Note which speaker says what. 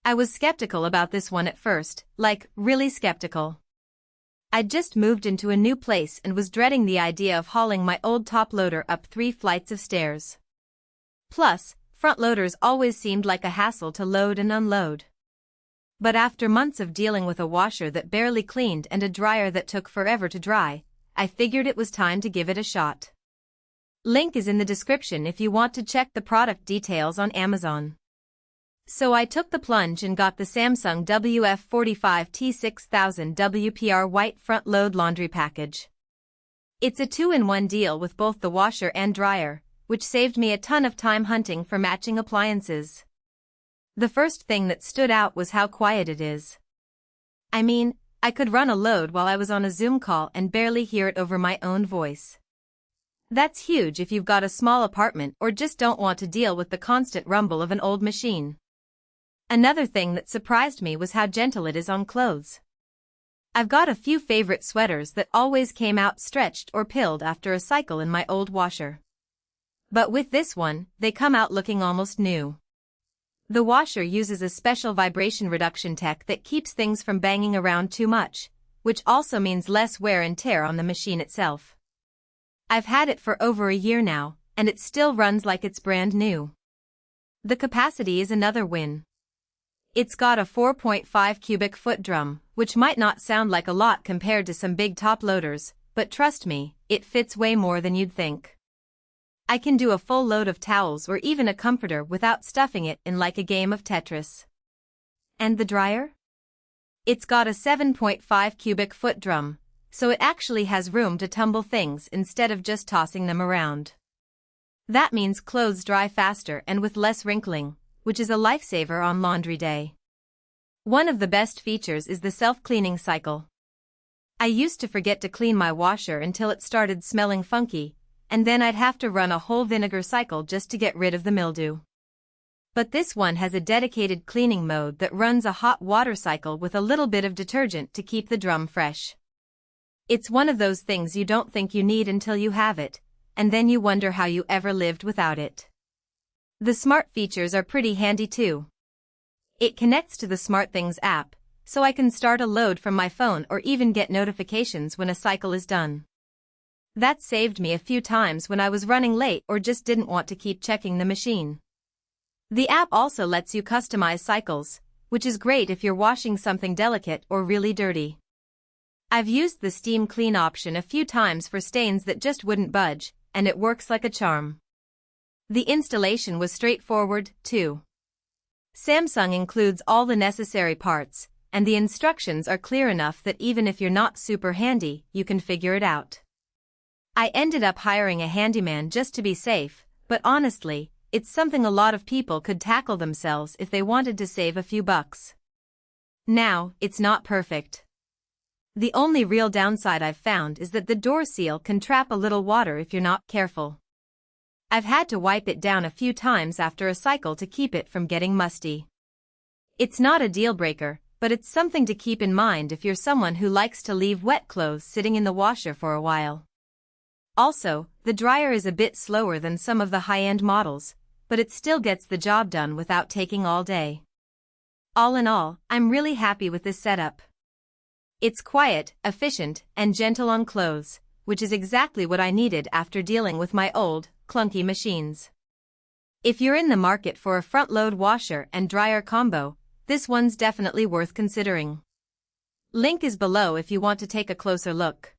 Speaker 1: I was skeptical about this one at first, like, really skeptical. I'd just moved into a new place and was dreading the idea of hauling my old top loader up 3 flights of stairs. Plus, front loaders always seemed like a hassle to load and unload. But after months of dealing with a washer that barely cleaned and a dryer that took forever to dry, I figured it was time to give it a shot. Link is in the description if you want to check the product details on Amazon. So I took the plunge and got the Samsung WF45T6000WPR white front load laundry package. It's a 2-in-1 deal with both the washer and dryer, which saved me a ton of time hunting for matching appliances. The first thing that stood out was how quiet it is. I mean, I could run a load while I was on a Zoom call and barely hear it over my own voice. That's huge if you've got a small apartment or just don't want to deal with the constant rumble of an old machine. Another thing that surprised me was how gentle it is on clothes. I've got a few favorite sweaters that always came out stretched or pilled after a cycle in my old washer. But with this one, they come out looking almost new. The washer uses a special vibration reduction tech that keeps things from banging around too much, which also means less wear and tear on the machine itself. I've had it for over a year now, and it still runs like it's brand new. The capacity is another win. It's got a 4.5 cubic foot drum, which might not sound like a lot compared to some big top loaders, but trust me, it fits way more than you'd think. I can do a full load of towels or even a comforter without stuffing it in like a game of Tetris. And the dryer? It's got a 7.5 cubic foot drum, so it actually has room to tumble things instead of just tossing them around. That means clothes dry faster and with less wrinkling, which is a lifesaver on laundry day. One of the best features is the self-cleaning cycle. I used to forget to clean my washer until it started smelling funky, and then I'd have to run a whole vinegar cycle just to get rid of the mildew. But this one has a dedicated cleaning mode that runs a hot water cycle with a little bit of detergent to keep the drum fresh. It's one of those things you don't think you need until you have it, and then you wonder how you ever lived without it. The smart features are pretty handy too. It connects to the SmartThings app, so I can start a load from my phone or even get notifications when a cycle is done. That saved me a few times when I was running late or just didn't want to keep checking the machine. The app also lets you customize cycles, which is great if you're washing something delicate or really dirty. I've used the steam clean option a few times for stains that just wouldn't budge, and it works like a charm. The installation was straightforward, too. Samsung includes all the necessary parts, and the instructions are clear enough that even if you're not super handy, you can figure it out. I ended up hiring a handyman just to be safe, but honestly, it's something a lot of people could tackle themselves if they wanted to save a few bucks. Now, it's not perfect. The only real downside I've found is that the door seal can trap a little water if you're not careful. I've had to wipe it down a few times after a cycle to keep it from getting musty. It's not a deal breaker, but it's something to keep in mind if you're someone who likes to leave wet clothes sitting in the washer for a while. Also, the dryer is a bit slower than some of the high-end models, but it still gets the job done without taking all day. All in all, I'm really happy with this setup. It's quiet, efficient, and gentle on clothes, which is exactly what I needed after dealing with my old, clunky machines. If you're in the market for a front-load washer and dryer combo, this one's definitely worth considering. Link is below if you want to take a closer look.